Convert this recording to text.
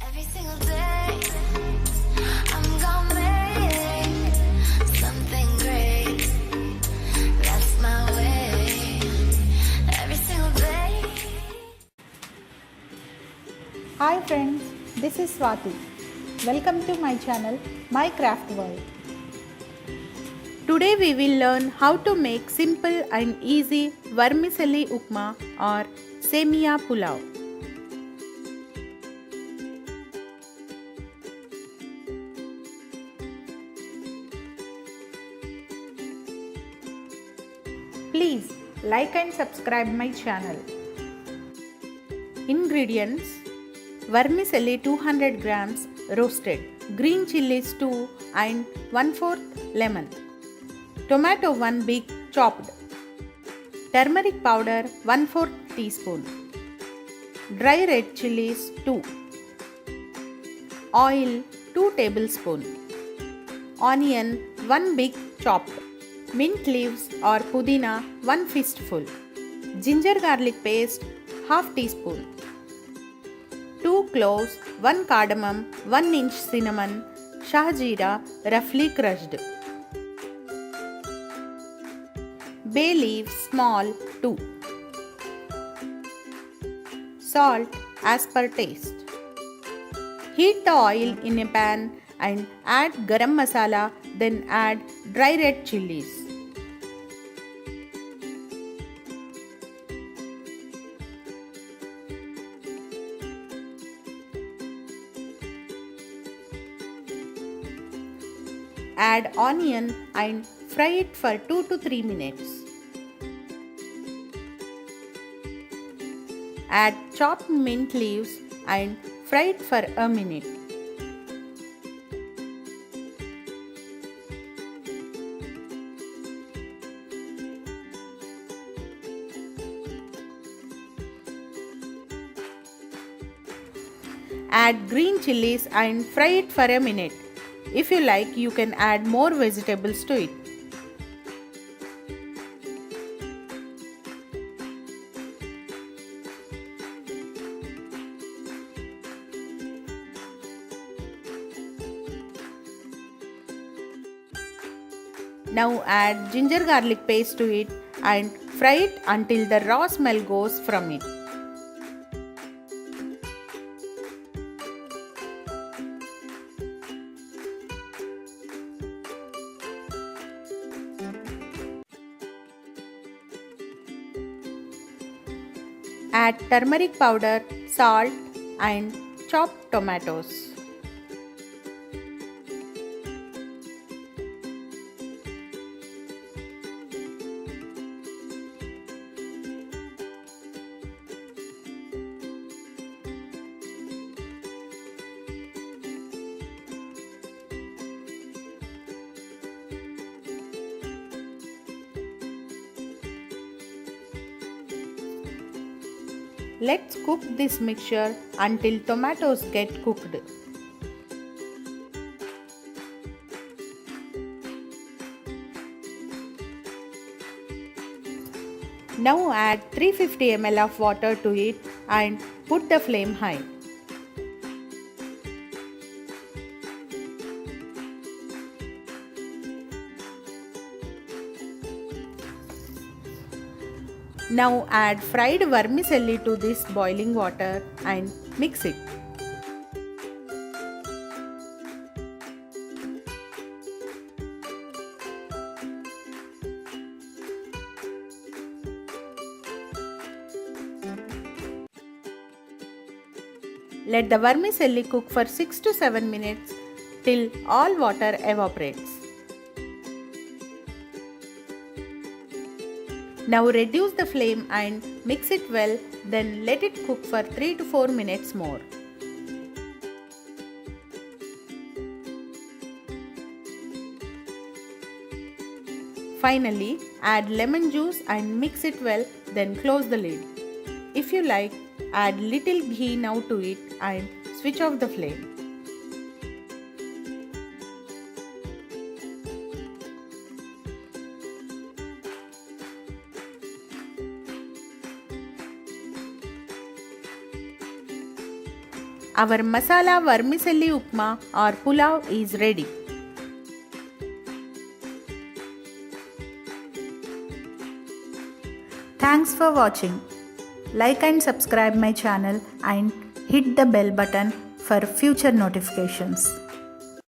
Every single day, I'm gonna make something great. That's my way. Every single day. Hi friends, this is Swati. Welcome to my channel, My Craft World. Today we will learn how to make simple and easy vermicelli upma or Semiya pulao. Please like and subscribe my channel. Ingredients: vermicelli 200 grams roasted, green chillies 2 and 1/4 lemon, tomato 1 big chopped, turmeric powder 1/4 teaspoon, dry red chillies 2, oil 2 tablespoon, onion 1 big chopped, mint leaves or pudina 1 fistful, ginger garlic paste half teaspoon, 2 cloves, 1 cardamom, 1 inch cinnamon, Shah jeera roughly crushed, bay leaves small 2, salt as per taste. Heat the oil in a pan and add garam masala, then add dry red chillies. Add onion and fry it for 2 to 3 minutes. Add chopped mint leaves and fry it for a minute. Add green chillies and fry it for a minute. If you like, you can add more vegetables to it. Now add ginger garlic paste to it and fry it until the raw smell goes from it. Add turmeric powder, salt and chopped tomatoes. Let's cook this mixture until tomatoes get cooked. Now add 350 ml of water to it and put the flame high. Now add fried vermicelli to this boiling water and mix it. Let the vermicelli cook for 6 to 7 minutes till all water evaporates. Now reduce the flame and mix it well, then let it cook for 3 to 4 minutes more. Finally, add lemon juice and mix it well, then close the lid. If you like, add little ghee now to it and switch off the flame. Our masala vermicelli upma or pulao is ready. Thanks for watching. Like and subscribe my channel and hit the bell button for future notifications.